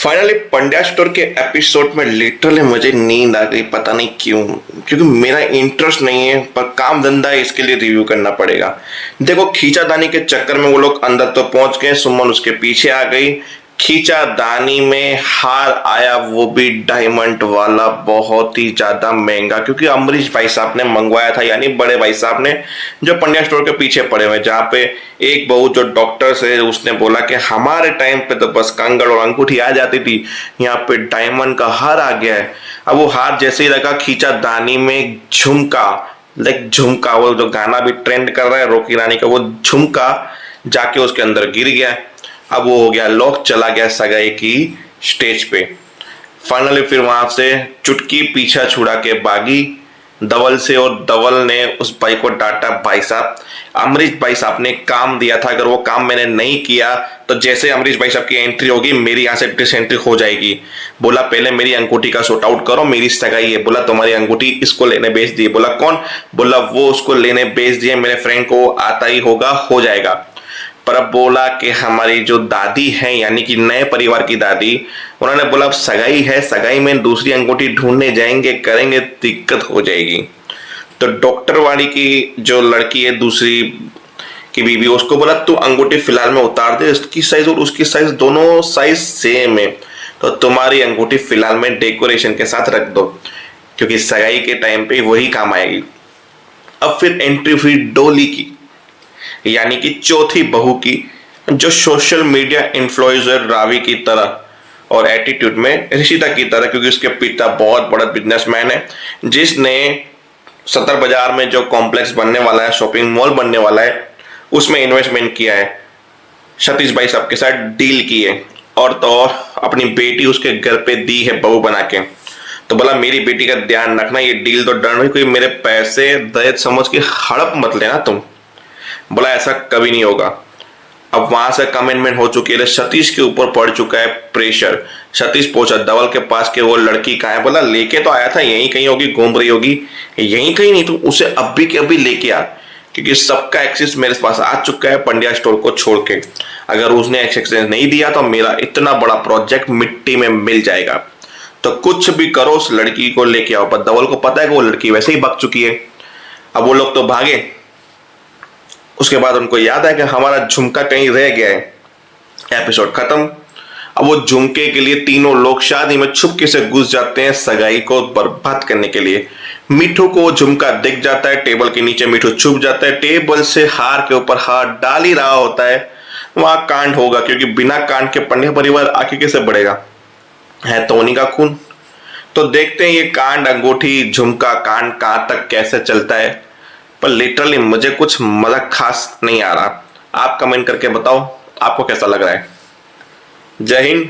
Finally Pandya store के episode में literally मुझे नींद आ गई, पता नहीं क्यों। क्योंकि मेरा इंटरेस्ट नहीं है, पर काम धंधा है, इसके लिए रिव्यू करना पड़ेगा। देखो, खींचादानी के चक्कर में वो लोग अंदर तो पहुंच गए, सुमन उसके पीछे आ गई। खींचादानी में हार आया, वो भी डायमंड वाला, बहुत ही ज्यादा महंगा, क्योंकि अमरीश भाई साहब ने मंगवाया था, यानी बड़े भाई साहब ने, जो पंड्या स्टोर के पीछे पड़े हुए, जहाँ पे एक बहू जो डॉक्टर से उसने बोला कि हमारे टाइम पे तो बस कंगड़ और अंगूठी आ जाती थी, यहाँ पे डायमंड का हार आ गया है। अब वो हार जैसे ही लगा, खींचादानी में झुमका, लाइक झुमका, वो जो गाना भी ट्रेंड कर रहा है रॉकी रानी का, वो झुमका जाके उसके अंदर गिर गया। अब वो हो गया लॉक, चला गया सगाई की स्टेज पे। फाइनली फिर वहां से चुटकी पीछा छुड़ा के भागी धवल से, और धवल ने उस भाई को डांटा, भाई साहब अमरीश भाई साहब ने काम दिया था, अगर वो काम मैंने नहीं किया तो जैसे अमरीश भाई साहब की एंट्री होगी, मेरी यहाँ से डिसएंट्री हो जाएगी। बोला पहले मेरी अंगूठी का सॉर्ट आउट करो, मेरी सगाई है। बोला तुम्हारी अंगूठी इसको लेने बेच दी। बोला कौन? बोला वो उसको लेने बेच दिए, मेरे फ्रेंड को आता ही होगा, हो जाएगा। पर अब बोला कि हमारी जो दादी है, यानी कि नए परिवार की दादी, उन्होंने बोला अब सगाई है, सगाई में दूसरी अंगूठी ढूंढने जाएंगे, करेंगे, दिक्कत हो जाएगी। तो डॉक्टर वाली की जो लड़की है दूसरी की बीवी, उसको बोला तू अंगूठी फिलहाल में उतार दे, इसकी साइज और उसकी साइज दोनों साइज सेम है, तो तुम्हारी अंगूठी फिलहाल में डेकोरेशन के साथ रख दो, क्योंकि सगाई के टाइम पे वही काम आएगी। अब फिर एंट्री हुई डोली की, यानी कि चौथी बहू की, जो सोशल मीडिया इन्फ्लुएंसर रावी की तरह और एटीट्यूड में ऋषिता की तरह, क्योंकि उसके पिता बहुत बड़ा बिजनेसमैन है, जिसने सदर बाजार में जो कॉम्प्लेक्स बनने वाला है, शॉपिंग मॉल बनने वाला है, उसमें इन्वेस्टमेंट किया है। सतीश भाई साहब के साथ डील की है, और तो और अपनी बेटी उसके घर पे दी है बहू बना के। तो बोला मेरी बेटी का ध्यान रखना, ये डील तो डन हुई, कोई मेरे पैसे दहेज समझ के हड़प मत लेना तुम। बोला ऐसा कभी नहीं होगा। अब वहां से कमिटमेंट हो चुकी है, सतीश के ऊपर पड़ चुका है प्रेशर। सतीश पहुंचा धवल के पास के वो लड़की कहाँ है? बोला लेके तो आया था, यहीं कहीं होगी, घूम रही होगी, यहीं कहीं नहीं, तो उसे अभी के अभी लेके आ, क्योंकि सबका एक्सेस मेरे पास आ चुका है पंड्या स्टोर को छोड़ के। अगर उसने एक्सेस नहीं दिया तो मेरा इतना बड़ा प्रोजेक्ट मिट्टी में मिल जाएगा। तो कुछ भी करो, उस लड़की को लेके आओ। पर धवल को पता है कि वो लड़की वैसे ही भाग चुकी है। अब वो लोग तो भागे, उसके बाद उनको याद है कि हमारा झुमका कहीं रह गया है। एपिसोड खत्म। अब वो झुमके के लिए तीनों लोग शादी में छुपके से घुस जाते हैं, सगाई को बर्बाद करने के लिए। मिठू को वो झुमका दिख जाता है, टेबल के नीचे मिठू छुप जाता है, टेबल से हार के ऊपर हाथ डाल ही रहा होता है। वहां कांड होगा, क्योंकि बिना कांड के पंड्या परिवार आगे कैसे बढ़ेगा? है तो उन्हीं का खून। तो देखते हैं ये कांड, अंगूठी झुमका कांड कहां तक कैसे चलता है। पर लिटरली मुझे कुछ मजा खास नहीं आ रहा। आप कमेंट करके बताओ आपको कैसा लग रहा है। जय हिंद।